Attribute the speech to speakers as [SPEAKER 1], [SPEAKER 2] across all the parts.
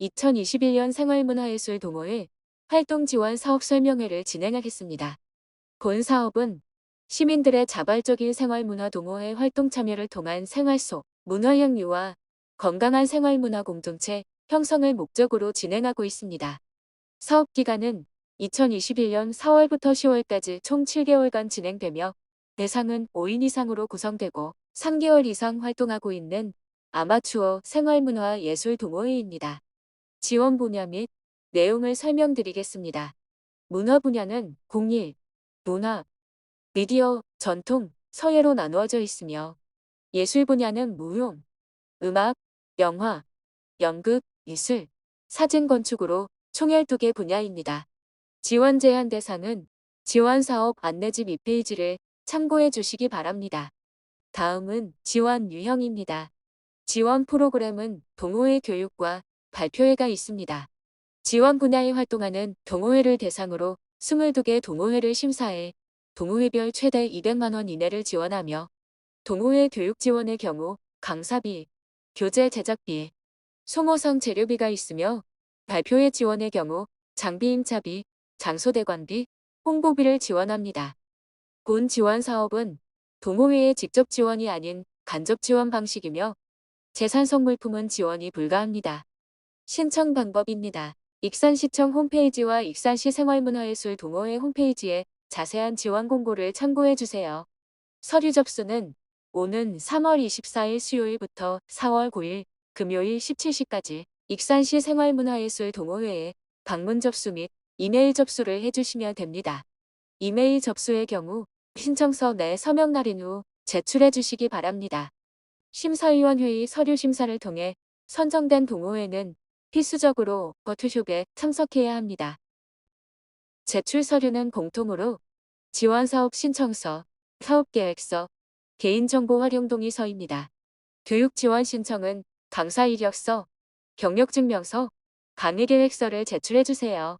[SPEAKER 1] 2021년 생활문화예술 동호회 활동 지원 사업 설명회를 진행하겠습니다. 본 사업은 시민들의 자발적인 생활문화 동호회 활동 참여를 통한 생활 속 문화 향유와 건강한 생활문화 공동체 형성을 목적으로 진행하고 있습니다. 사업 기간은 2021년 4월부터 10월까지 총 7개월간 진행되며 대상은 5인 이상으로 구성되고 3개월 이상 활동하고 있는 아마추어 생활문화 예술 동호회입니다. 지원 분야 및 내용을 설명드리겠습니다. 문화 분야는 공일, 문화, 미디어, 전통, 서예로 나누어져 있으며 예술 분야는 무용, 음악, 영화, 연극, 미술, 사진 건축으로 총 12개 분야입니다. 지원 제한 대상은 지원 사업 안내지 윗페이지를 참고해 주시기 바랍니다. 다음은 지원 유형입니다. 지원 프로그램은 동호회 교육과 발표회가 있습니다. 지원 분야에 활동하는 동호회를 대상으로 22개 동호회를 심사해 동호회별 최대 200만 원 이내를 지원하며 동호회 교육 지원의 경우 강사비, 교재 제작비, 송호성 재료비가 있으며 발표회 지원의 경우 장비 임차비, 장소 대관비, 홍보비를 지원합니다. 본 지원 사업은 동호회의 직접 지원이 아닌 간접 지원 방식이며 재산 선물품은 지원이 불가합니다. 신청 방법입니다. 익산시청 홈페이지와 익산시 생활문화예술 동호회 홈페이지에 자세한 지원 공고를 참고해 주세요. 서류 접수는 오는 3월 24일 수요일부터 4월 9일 금요일 17시까지 익산시 생활문화예술 동호회에 방문 접수 및 이메일 접수를 해주시면 됩니다. 이메일 접수의 경우 신청서 내 서명 날인 후 제출해 주시기 바랍니다. 심사위원회의 서류 심사를 통해 선정된 동호회는 필수적으로 워크숍에 참석해야 합니다. 제출 서류는 공통으로 지원사업 신청서, 사업계획서, 개인정보 활용 동의서입니다. 교육 지원 신청은 강사 이력서, 경력증명서, 강의계획서를 제출해 주세요.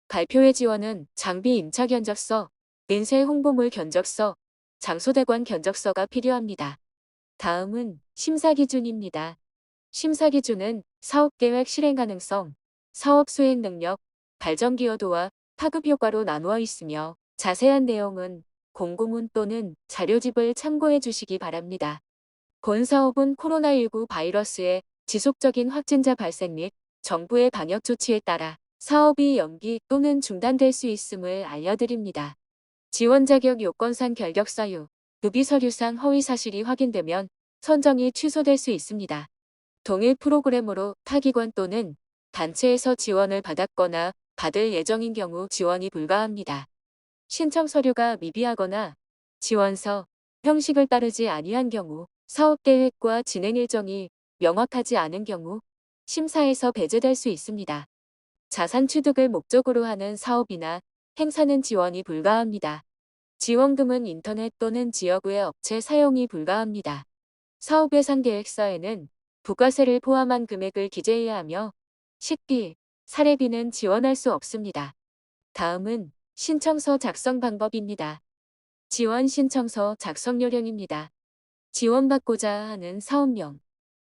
[SPEAKER 1] 발표회 지원은 장비 임차 견적서, 인쇄 홍보물 견적서, 장소대관 견적서가 필요합니다. 다음은 심사 기준입니다. 심사 기준은 사업계획 실행 가능성, 사업 수행 능력, 발전 기여도와 파급 효과로 나누어 있으며 자세한 내용은 공고문 또는 자료집을 참고해 주시기 바랍니다. 본 사업은 코로나19 바이러스의 지속적인 확진자 발생 및 정부의 방역 조치에 따라 사업이 연기 또는 중단될 수 있음을 알려드립니다. 지원 자격 요건상 결격 사유, 부비 서류상 허위 사실이 확인되면 선정이 취소될 수 있습니다. 동일 프로그램으로 타 기관 또는 단체에서 지원을 받았거나 받을 예정인 경우 지원이 불가합니다. 신청 서류가 미비하거나 지원서, 형식을 따르지 아니한 경우, 사업 계획과 진행 일정이 명확하지 않은 경우 심사에서 배제될 수 있습니다. 자산 취득을 목적으로 하는 사업이나 행사는 지원이 불가합니다. 지원금은 인터넷 또는 지역의 업체 사용이 불가합니다. 사업 예산 계획서에는 부가세를 포함한 금액을 기재해야 하며 식비, 사례비는 지원할 수 없습니다. 다음은 신청서 작성 방법입니다. 지원 신청서 작성 요령입니다. 지원받고자 하는 사업명,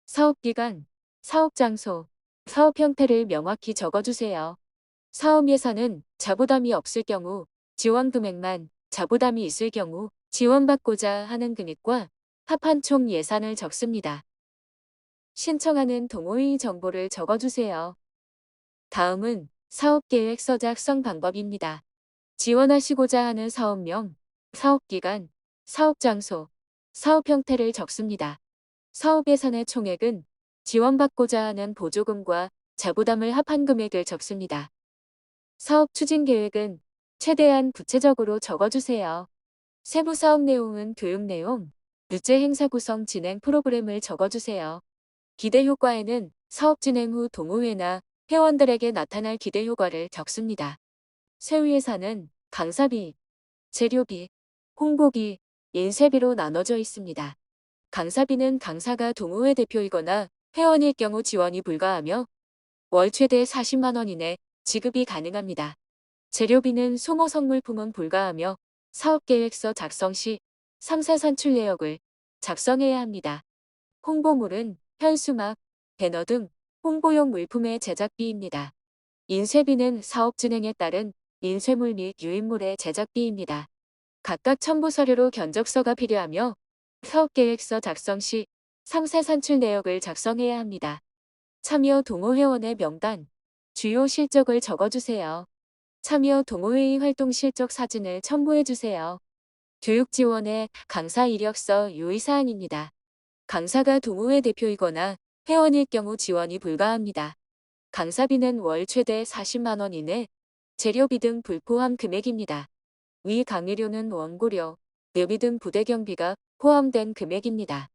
[SPEAKER 1] 사업기간, 사업장소, 사업 형태를 명확히 적어주세요. 사업 예산은 자부담이 없을 경우, 지원 금액만 자부담이 있을 경우 지원받고자 하는 금액과 합한 총 예산을 적습니다. 신청하는 동호회 정보를 적어주세요. 다음은 사업계획서 작성 방법입니다. 지원하시고자 하는 사업명, 사업기간, 사업장소, 사업 형태를 적습니다. 사업 예산의 총액은 지원받고자 하는 보조금과 자부담을 합한 금액을 적습니다. 사업 추진 계획은 최대한 구체적으로 적어주세요. 세부 사업 내용은 교육 내용, 유제 행사 구성 진행 프로그램을 적어주세요. 기대 효과에는 사업 진행 후 동호회나 회원들에게 나타날 기대 효과를 적습니다. 세후 예산은 강사비, 재료비, 홍보비, 인쇄비로 나눠져 있습니다. 강사비는 강사가 동호회 대표이거나 회원일 경우 지원이 불가하며 월 최대 40만 원 이내 지급이 가능합니다. 재료비는 소모 성물품은 불가하며 사업계획서 작성 시 상세 산출 내역을 작성해야 합니다. 홍보물은 현수막, 배너 등 홍보용 물품의 제작비입니다. 인쇄비는 사업 진행에 따른 인쇄물 및 유인물의 제작비입니다. 각각 첨부 서류로 견적서가 필요하며 사업계획서 작성 시 상세 산출 내역을 작성해야 합니다. 참여 동호회원의 명단, 주요 실적을 적어주세요. 참여 동호회의 활동 실적 사진을 첨부해주세요. 교육 지원의 강사 이력서 유의사항입니다. 강사가 동호회 대표이거나 회원일 경우 지원이 불가합니다. 강사비는 월 최대 40만 원 이내, 재료비 등 불포함 금액입니다. 위 강의료는 원고료, 묘비 등 부대 경비가 포함된 금액입니다.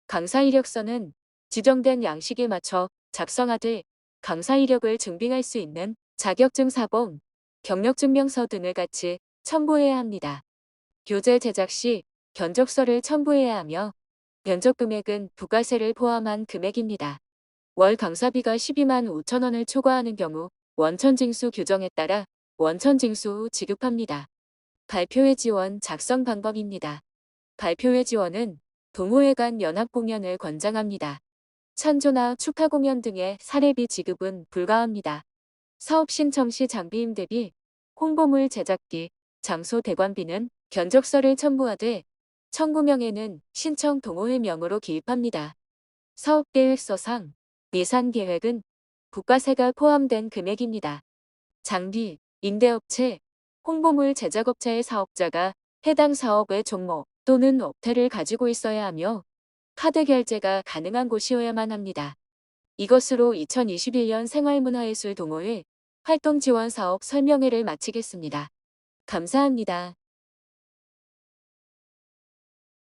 [SPEAKER 1] 강사 이력서는 지정된 양식에 맞춰 작성하되 강사 이력을 증빙할 수 있는 자격증 사본, 경력증명서 등을 같이 첨부해야 합니다. 교재 제작 시 견적서를 첨부해야 하며 면적 금액은 부가세를 포함한 금액입니다. 월 강사비가 12만 5천 원을 초과하는 경우 원천징수 규정에 따라 원천징수 후 지급합니다. 발표회 지원 작성 방법입니다. 발표회 지원은 동호회 간 연합 공연을 권장합니다. 찬조나 축하 공연 등의 사례비 지급은 불가합니다. 사업 신청 시 장비 임대비, 홍보물 제작비, 장소 대관비는 견적서를 첨부하되 청구명에는 신청 동호회 명으로 기입합니다. 사업계획서상 예산계획은 부가세가 포함된 금액입니다. 장비, 임대업체, 홍보물 제작업체의 사업자가 해당 사업의 종목 또는 업태를 가지고 있어야 하며 카드 결제가 가능한 곳이어야만 합니다. 이것으로 2021년 생활문화예술 동호회 활동 지원 사업 설명회를 마치겠습니다. 감사합니다.